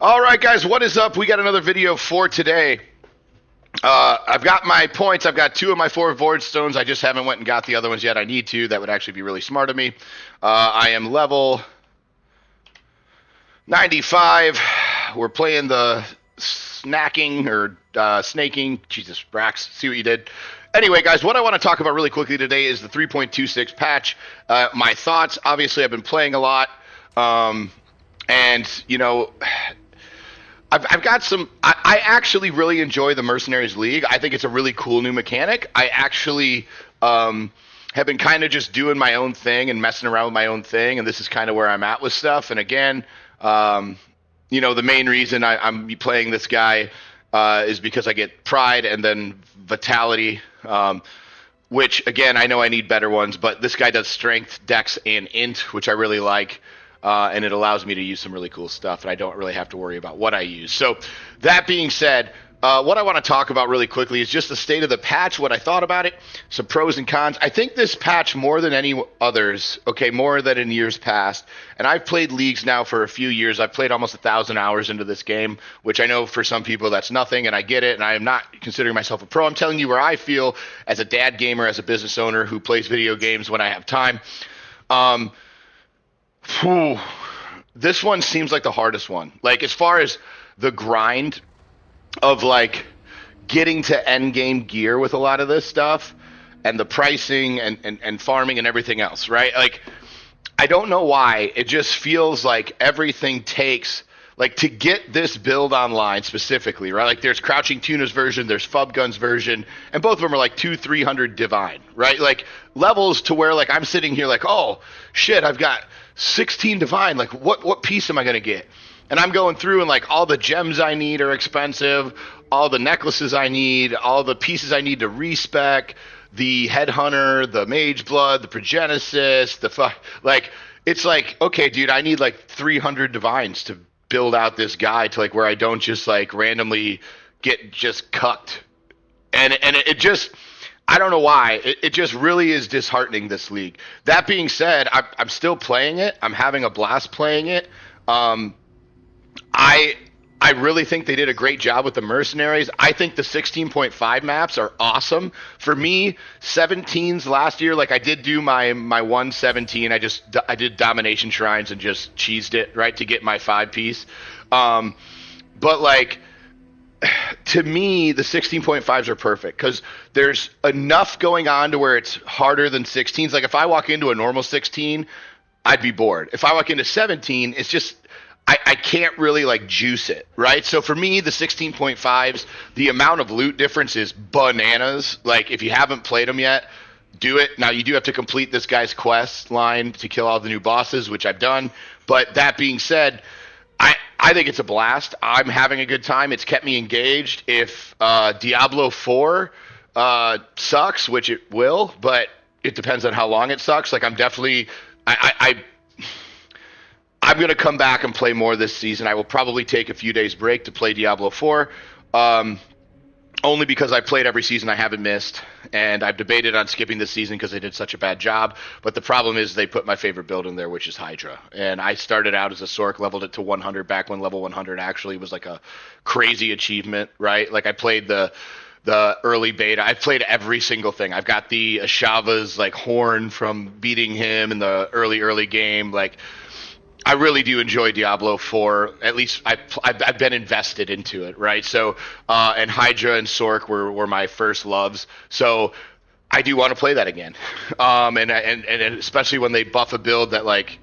All right, guys, what is up? We got another video for today. I've got my points. I've got 2 of my 4 Void Stones. I just haven't went and got the other ones yet. I need to. That would actually be really smart of me. I am level 95. We're playing the snacking or snaking. Jesus, Brax, see what you did. Anyway, guys, what I want to talk about really quickly today is the 3.26 patch. My thoughts, obviously, I've been playing a lot. And, you know, I've got some. I actually really enjoy the Mercenaries League. I think it's a really cool new mechanic. I actually have been kind of just doing my own thing and messing around with my own thing, and this is kind of where I'm at with stuff. And again, you know, the main reason I'm playing this guy is because I get Pride and then Vitality, which, again, I know I need better ones, but this guy does Strength, Dex, and Int, which I really like. And it allows me to use some really cool stuff, and I don't really have to worry about what I use. So that being said, what I want to talk about really quickly is just the state of the patch, what I thought about it, some pros and cons. I think this patch, more than any others, okay, more than in years past, and I've played leagues now for a few years. I've played almost 1,000 hours into this game, which I know for some people that's nothing, and I get it, and I am not considering myself a pro. I'm telling you where I feel as a dad gamer, as a business owner who plays video games when I have time. This one seems like the hardest one. Like, as far as the grind of, like, getting to end game gear with a lot of this stuff and the pricing and farming and everything else, right? Like, I don't know why. It just feels like everything takes, like, to get this build online specifically, right? Like, there's Crouching Tuna's version, there's Fubgun's version, and both of them are like 200-300 divine, right? Like, levels to where, like, I'm sitting here like, oh, shit, I've got 16 divine. Like, what piece am I going to get? And I'm going through, and, like, all the gems I need are expensive, all the necklaces I need, all the pieces I need to respec, the Headhunter, the Mage Blood, the Progenesis, like, it's like, okay, dude, I need, like, 300 divines to build out this guy to, like, where I don't just, like, randomly get just cucked. And it just, I don't know why. It just really is disheartening, this league. That being said, I'm still playing it. I'm having a blast playing it. I really think they did a great job with the Mercenaries. I think the 16.5 maps are awesome. For me, 17s last year, like, I did do my 117. I did Domination Shrines and just cheesed it, right, to get my 5-piece. But, like, to me, the 16.5s are perfect because there's enough going on to where it's harder than 16s. Like, if I walk into a normal 16, I'd be bored. If I walk into 17, it's just, I can't really, like, juice it, right? So for me, the 16.5s, the amount of loot difference is bananas. Like, if you haven't played them yet, do it. Now, you do have to complete this guy's quest line to kill all the new bosses, which I've done. But that being said, I think it's a blast. I'm having a good time. It's kept me engaged. If Diablo 4 sucks, which it will, but it depends on how long it sucks. Like, I'm definitely I'm going to come back and play more this season. I will probably take a few days break to play Diablo 4, only because I played every season I haven't missed, and I've debated on skipping this season because they did such a bad job. But the problem is they put my favorite build in there, which is Hydra. And I started out as a Sork, leveled it to 100 back when level 100 actually was like a crazy achievement, right? Like, I played the early beta. I've played every single thing. I've got the Ashava's, like, horn from beating him in the early game. Like, I really do enjoy Diablo 4. At least I've been invested into it, right? So, and Hydra and Sork were my first loves. So I do want to play that again. And especially when they buff a build that, like,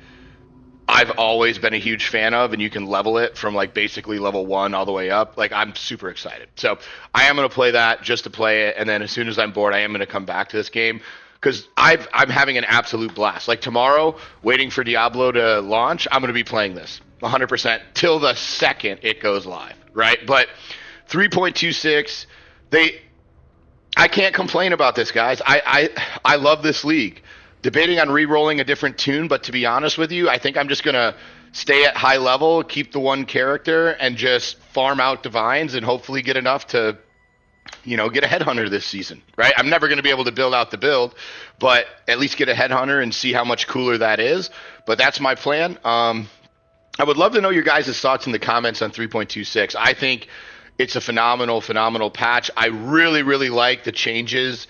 I've always been a huge fan of, and you can level it from, like, basically level 1 all the way up. Like, I'm super excited. So I am going to play that just to play it. And then as soon as I'm bored, I am going to come back to this game. Because I'm having an absolute blast. Like, tomorrow, waiting for Diablo to launch, I'm going to be playing this 100% till the second it goes live, right? But 3.26, I can't complain about this, guys. I love this league. Debating on re-rolling a different tune, but to be honest with you, I think I'm just going to stay at high level, keep the one character, and just farm out divines and hopefully get enough to, you know, get a Headhunter this season, right? I'm never going to be able to build out the build, but at least get a Headhunter and see how much cooler that is. But that's my plan. I would love to know your guys' thoughts in the comments on 3.26. I think it's a phenomenal patch. I really, really like the changes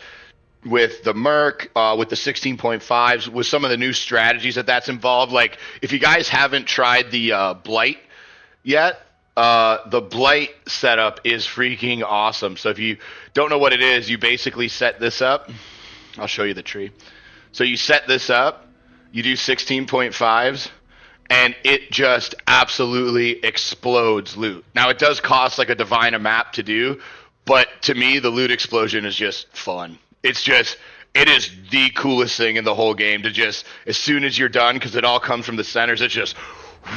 with the MERC, with the 16.5s, with some of the new strategies that's involved. Like, if you guys haven't tried the Blight yet, the Blight setup is freaking awesome. So if you don't know what it is, you basically set this up. I'll show you the tree. So you set this up, you do 16.5s, and it just absolutely explodes loot. Now, it does cost like a divine a map to do, but to me, the loot explosion is just fun. It is the coolest thing in the whole game to just, as soon as you're done, because it all comes from the centers, it's just,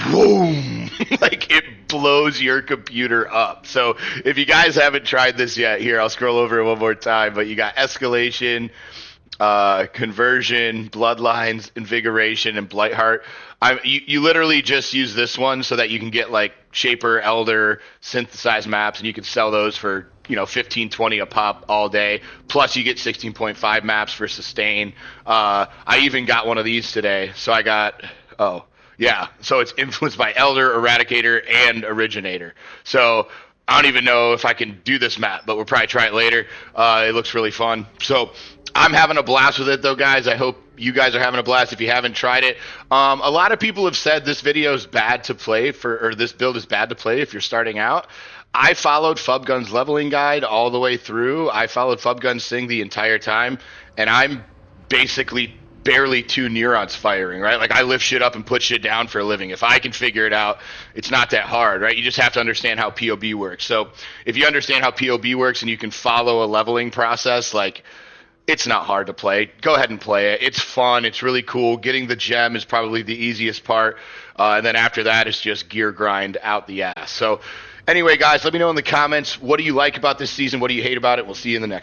boom, like it blows your computer up. So if you guys haven't tried this yet, here, I'll scroll over it one more time, but you got escalation, conversion, bloodlines, invigoration, and Blightheart. You literally just use this one so that you can get like Shaper, Elder, synthesized maps, and you can sell those for 15, 20 a pop all day. Plus you get 16.5 maps for sustain. I even got one of these today. So I got so it's influenced by Elder, Eradicator, and Originator. So I don't even know if I can do this map, but we'll probably try it later. It looks really fun. So I'm having a blast with it, though, guys. I hope you guys are having a blast if you haven't tried it. A lot of people have said this video is bad to play or this build is bad to play if you're starting out. I followed Fubgun's leveling guide all the way through. I followed Fubgun's thing the entire time, and I'm basically barely 2 neurons firing, right? Like, I lift shit up and put shit down for a living. If I can figure it out, it's not that hard, right? You just have to understand how POB works. So if you understand how POB works and you can follow a leveling process, like, it's not hard to play. Go ahead and play it. It's fun. It's really cool. Getting the gem is probably the easiest part. And then after that, it's just gear grind out the ass. So anyway, guys, let me know in the comments, what do you like about this season? What do you hate about it? We'll see you in the next one.